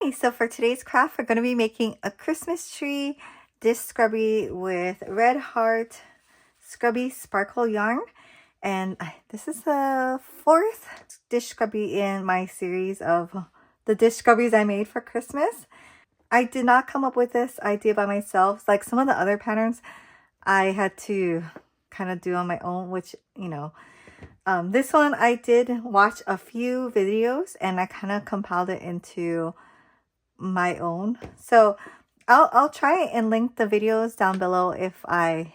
Okay, so for today's craft, we're going to be making a Christmas tree dish scrubby with Red Heart Scrubby Sparkle yarn. And this is the fourth dish scrubby in my series of the dish scrubbies I made for Christmas. I did not come up with this idea by myself. Like some of the other patterns I had to kind of do on my own, which, you know, this one I did watch a few videos and I kind of compiled it into my own. So I'll try and link the videos down below if I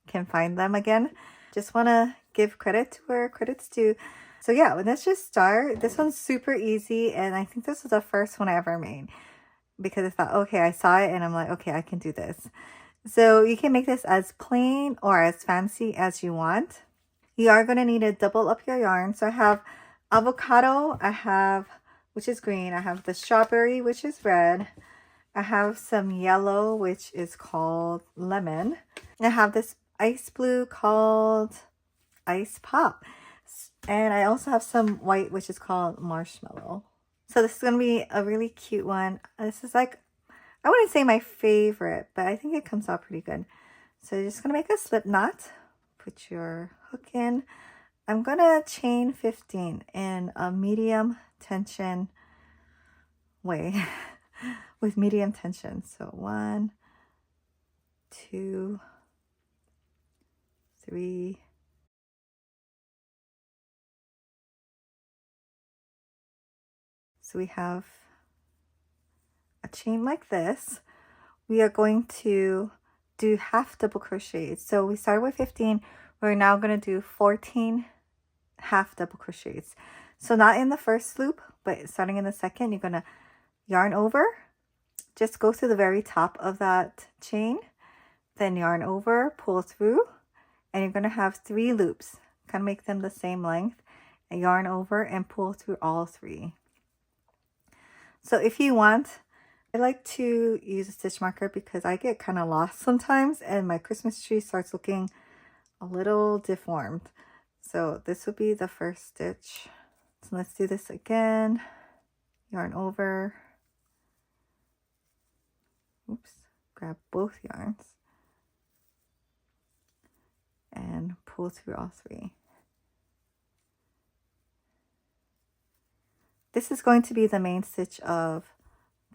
can find them again. Just want to give credit to where credit's due. So yeah, let's just start. This one's super easy, and I think this was the first one I ever made because I thought, okay, I saw it and I'm like, okay, I can do this. So you can make this as plain or as fancy as you want. You are going to need to double up your yarn. So I have avocado, I have, which is green, I have the strawberry, which is red, I have some yellow, which is called lemon, I have this ice blue called Ice Pop, and I also have some white, which is called marshmallow. So this is going to be a really cute one. This is like, I wouldn't say my favorite, but I think it comes out pretty good. So you're just going to make a slip knot, put your hook in. I'm going to chain 15 in a medium tension way with medium tension. So 1, 2, 3, 4. So we have a chain like this. We are going to do half double crochets. So we started with 15. We're now going to do 14 half double crochets. So not in the first loop, but starting in the second, you're going to yarn over. Just go to the very top of that chain, then yarn over, pull through, and you're going to have 3 loops. Kind of make them the same length, and yarn over and pull through all 3. So if you want, I like to use a stitch marker because I get kind of lost sometimes and my Christmas tree starts looking a little deformed. So this would be the first stitch. So let's do this again. Yarn over. Oops, grab both yarns and pull through all 3. This is going to be the main stitch of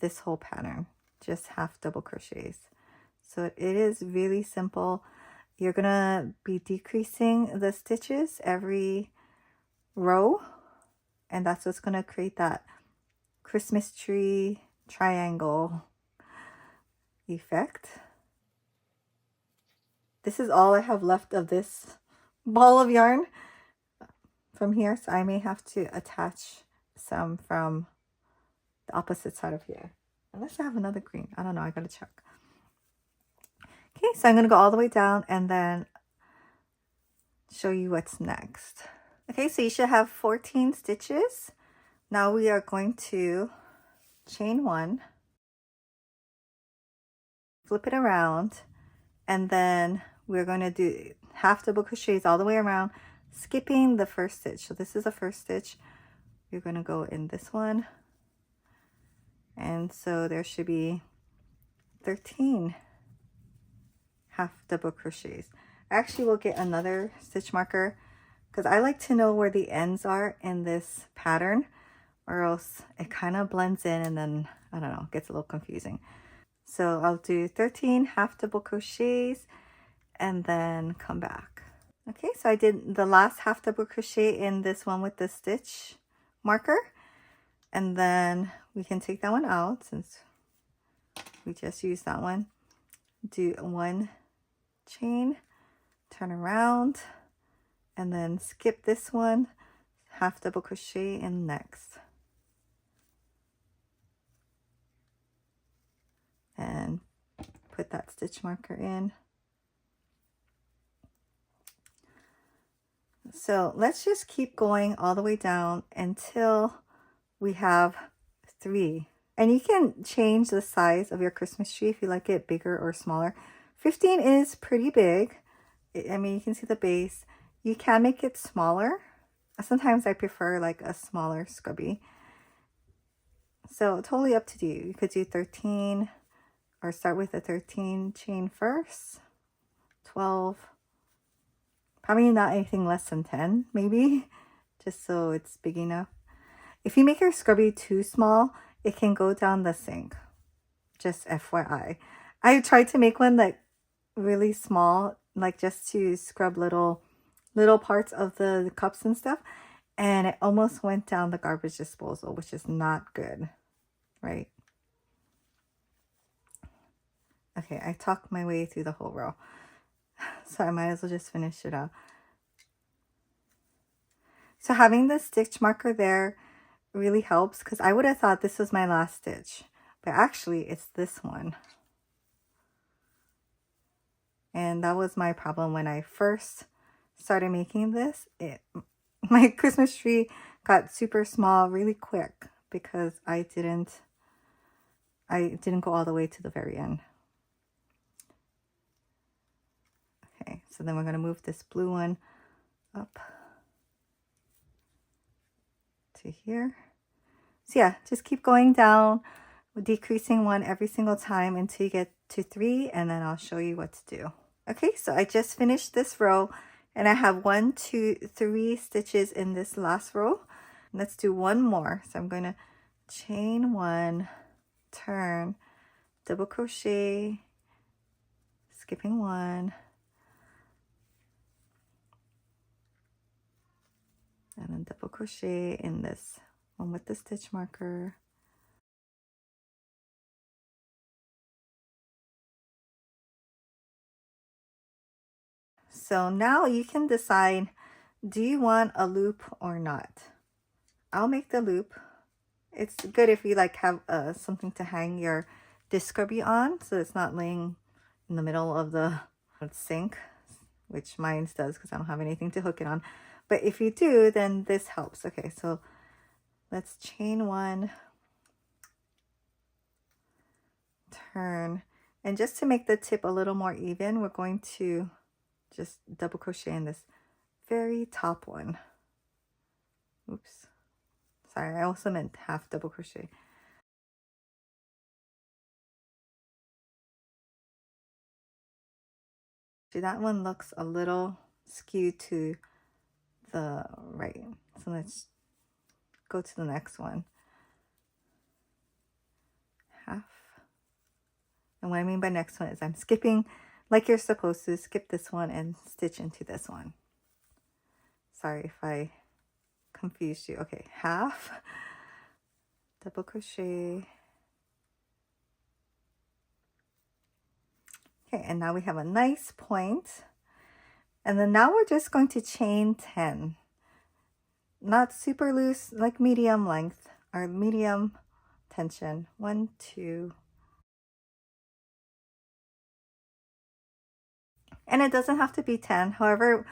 this whole pattern, just half double crochets. So it is really simple. You're gonna be decreasing the stitches every row, and that's what's gonna create that Christmas tree triangle effect. This is all I have left of this ball of yarn from here, so I may have to attach some from the opposite side of here. Unless I have another green. I don't know. I gotta check. Okay, so I'm gonna go all the way down and then show you what's next. Okay, so you should have 14 stitches. Now we are going to chain 1, flip it around, and then we're going to do half double crochets all the way around, skipping the first stitch. So this is the first stitch. You're going to go in this one, and so there should be 13 half double crochets. I actually will get another stitch marker because I like to know where the ends are in this pattern, or else it kind of blends in and then, I don't know, gets a little confusing. So I'll do 13 half double crochets and then come back. Okay, so I did the last half double crochet in this one with the stitch marker, and then we can take that one out since we just used that one. Do 1 chain, turn around, and then skip this one, half double crochet in next, and put that stitch marker in. So let's just keep going all the way down until we have 3. And you can change the size of your Christmas tree if you like it bigger or smaller. 15 is pretty big. I mean, you can see the base. You can make it smaller. Sometimes I prefer like a smaller scrubby. So totally up to you. You could do 13 or start with a 13 chain first, 12, probably not anything less than 10 maybe, just so it's big enough. If you make your scrubby too small, it can go down the sink. Just FYI. I tried to make one like really small, like just to scrub little parts of the cups and stuff, and it almost went down the garbage disposal, which is not good, right? Okay, I talked my way through the whole row, so I might as well just finish it up. So having the stitch marker there really helps, because I would have thought this was my last stitch, but actually it's this one. And that was my problem when I first started making this. My Christmas tree got super small really quick because I didn't go all the way to the very end. Okay, so then we're going to move this blue one up to here. So yeah, just keep going down, decreasing one every single time until you get to 3, and then I'll show you what to do. Okay, so I just finished this row, and I have 1, 2, 3 stitches in this last row. Let's do one more. So I'm going to chain 1, turn, double crochet, skipping 1, and then double crochet in this one with the stitch marker. So now you can decide, do you want a loop or not? I'll make the loop. It's good if you like have something to hang your Scrubby on, so it's not laying in the middle of the sink, which mine does because I don't have anything to hook it on. But if you do, then this helps. Okay, so let's chain 1, turn, and just to make the tip a little more even, we're going to just double crochet in this very top one. Oops, sorry, I also meant half double crochet. See, that one looks a little skewed to the right, so let's go to the next one. Half. And what I mean by next one is I'm skipping like you're supposed to, skip this one and stitch into this one. Sorry if I confused you. Okay, half, double crochet. Okay, and now we have a nice point. And then now we're just going to chain 10. Not super loose, like medium length or medium tension. 1, 2. And it doesn't have to be 10. However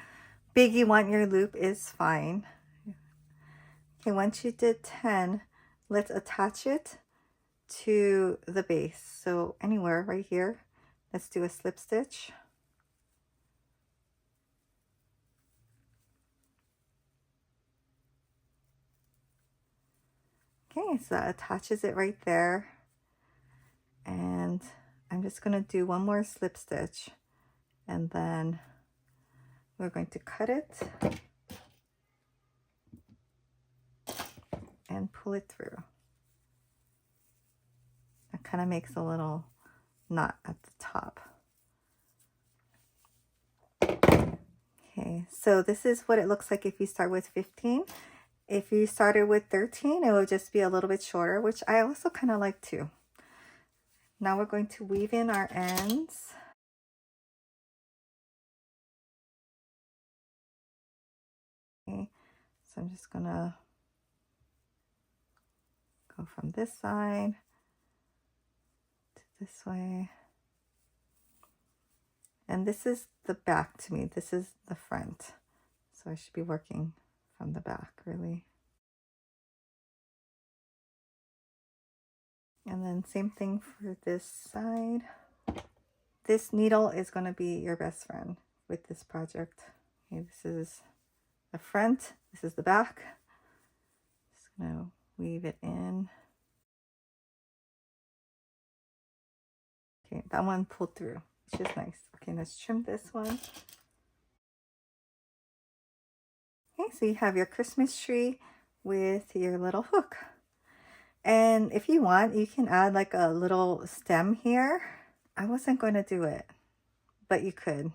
big you want your loop is fine. Okay, once you did 10, let's attach it to the base. So anywhere right here, let's do a slip stitch. Okay, so that attaches it right there. And I'm just going to do one more slip stitch, and then we're going to cut it and pull it through. That kind of makes a little knot at the top. Okay, so this is what it looks like if you start with 15. If you started with 13, it would just be a little bit shorter, which I also kind of like too. Now we're going to weave in our ends. Okay, so I'm just gonna go from this side to this way. And this is the back to me. This is the front. So I should be working from the back, really. And then same thing for this side. This needle is going to be your best friend with this project. Okay, this is the front. This is the back. Just going to weave it in. Okay, that one pulled through, which is nice. Okay, let's trim this one. Okay, so you have your Christmas tree with your little hook. And if you want, you can add like a little stem here. I wasn't going to do it, but you could.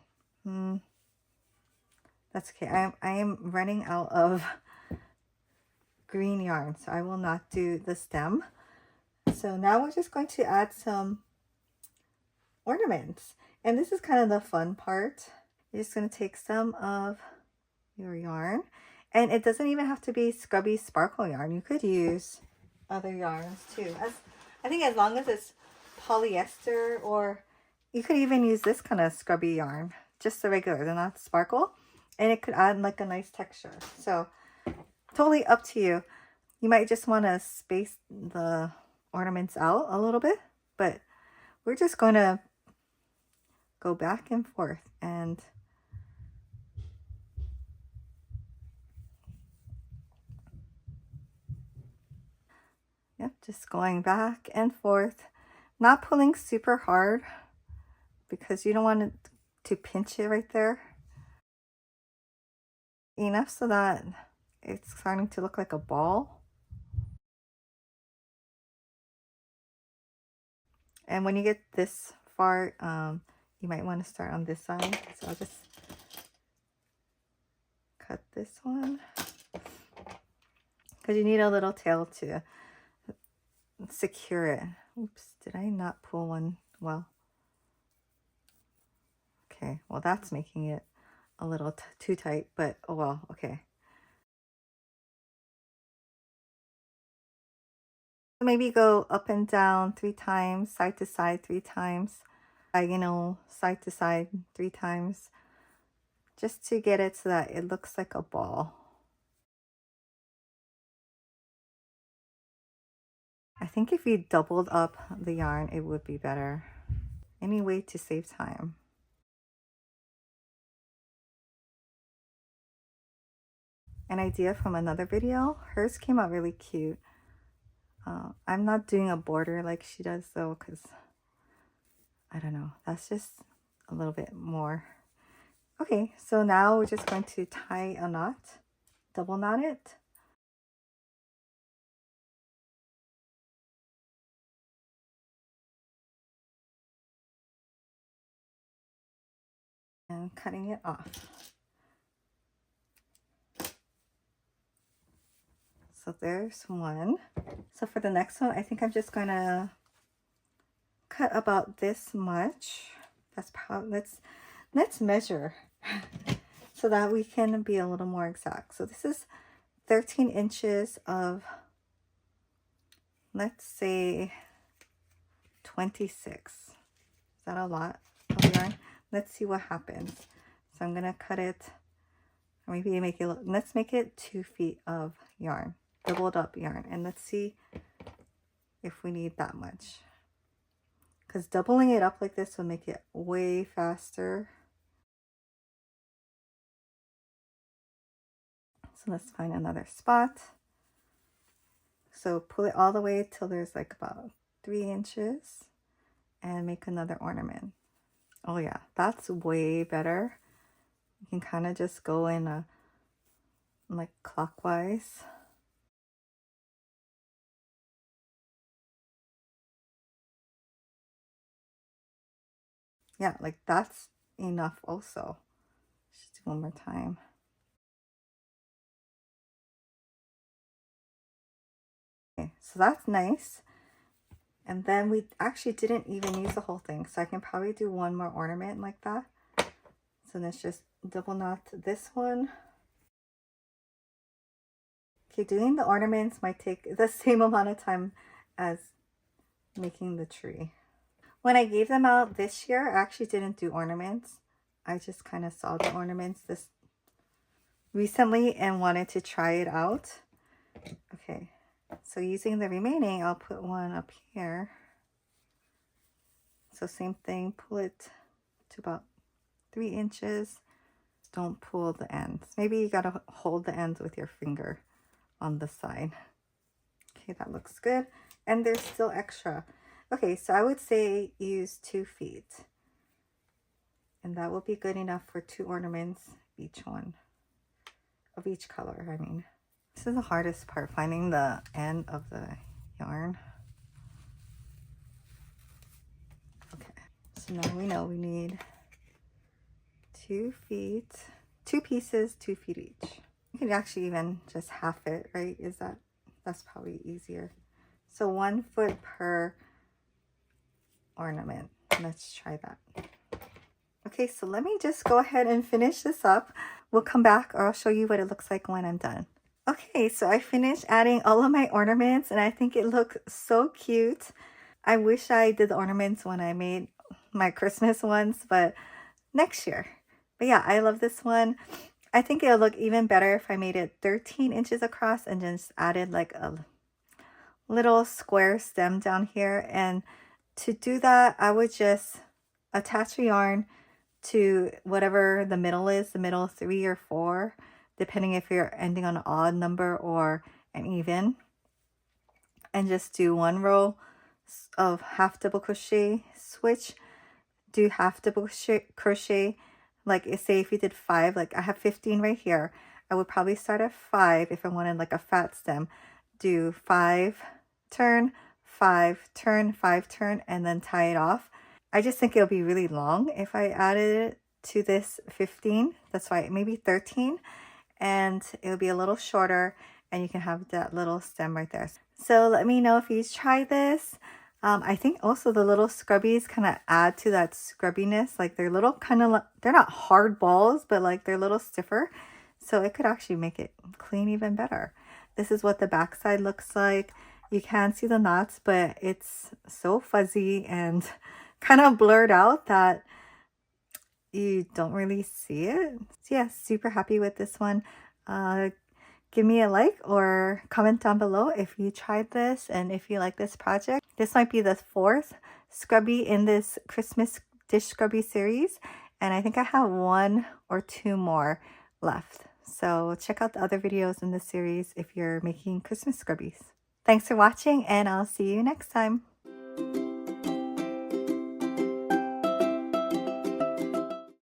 That's okay. I am running out of green yarn, so I will not do the stem. So now we're just going to add some ornaments. And this is kind of the fun part. You're just going to take some of your yarn. And it doesn't even have to be Scrubby sparkle yarn. You could use other yarns too. I think as long as it's polyester, or you could even use this kind of Scrubby yarn. Just the regular, they're not sparkle. And it could add like a nice texture. So totally up to you. You might just want to space the ornaments out a little bit. But we're just going to go back and forth and yep, just going back and forth, not pulling super hard because you don't want it to pinch it right there. Enough so that it's starting to look like a ball. And when you get this far, you might want to start on this side. So I'll just cut this one because you need a little tail to secure it. Oops, did I not pull one well? Okay, well that's making it a little too tight, but oh well, okay. Maybe go up and down 3 times, side to side 3 times, diagonal side to side 3 times, just to get it so that it looks like a ball. I think if you doubled up the yarn, it would be better. Any way to save time. An idea from another video, hers came out really cute. I'm not doing a border like she does though, because I don't know, that's just a little bit more. Okay, so now we're just going to tie a knot, double knot it. And cutting it off. So there's one. So for the next one, I think I'm just gonna cut about this much. That's probably, let's measure so that we can be a little more exact. So this is 13 inches of, let's say 26. Is that a lot of yarn? Let's see what happens. So I'm gonna cut it, or maybe make it, let's make it 2 feet of yarn, doubled up yarn, and let's see if we need that much. Because doubling it up like this will make it way faster. So let's find another spot. So pull it all the way till there's like about 3 inches and make another ornament. Oh yeah, that's way better. You can kind of just go in a like clockwise. Yeah, like that's enough also. Just do one more time. Okay, so that's nice. And then we actually didn't even use the whole thing, so I can probably do one more ornament like that. So let's just double knot this one. Okay, doing the ornaments might take the same amount of time as making the tree. When I gave them out this year, I actually didn't do ornaments. I just kind of saw the ornaments this recently and wanted to try it out. Okay, so using the remaining, I'll put one up here. So same thing, pull it to about 3 inches. Don't pull the ends. Maybe you gotta hold the ends with your finger on the side. Okay, that looks good. And there's still extra. Okay, so I would say use 2 feet. And that will be good enough for 2 ornaments, each one. Of each color, I mean. This is the hardest part, finding the end of the yarn. Okay, so now we know we need 2 feet, 2 pieces, 2 feet each. You can actually even just half it, right? That's probably easier. So 1 foot per ornament. Let's try that. Okay, so let me just go ahead and finish this up. We'll come back, or I'll show you what it looks like when I'm done. Okay, so I finished adding all of my ornaments and I think it looks so cute. I wish I did the ornaments when I made my Christmas ones, but next year. But yeah, I love this one. I think it'll look even better if I made it 13 inches across and just added like a little square stem down here. And to do that, I would just attach a yarn to whatever the middle is, the middle 3 or 4, depending if you're ending on an odd number or an even. And just do 1 row of half double crochet, switch, do half double crochet. Like say if you did 5, like I have 15 right here, I would probably start at 5 if I wanted like a fat stem. Do 5, turn, 5, turn, 5, turn, and then tie it off. I just think it'll be really long if I added it to this 15. That's why maybe 13, and it'll be a little shorter and you can have that little stem right there. So let me know if you try this. I think also the little scrubbies kind of add to that scrubbiness. Like they're little kind of, they're not hard balls, but like they're a little stiffer. So it could actually make it clean even better. This is what the back side looks like. You can see the knots, but it's so fuzzy and kind of blurred out that you don't really see it. So yeah, super happy with this one. Give me a like or comment down below if you tried this and if you like this project. This might be the 4th Scrubby in this Christmas Dish Scrubby series, and I think I have 1 or 2 more left. So check out the other videos in this series if you're making Christmas Scrubbies. Thanks for watching, and I'll see you next time.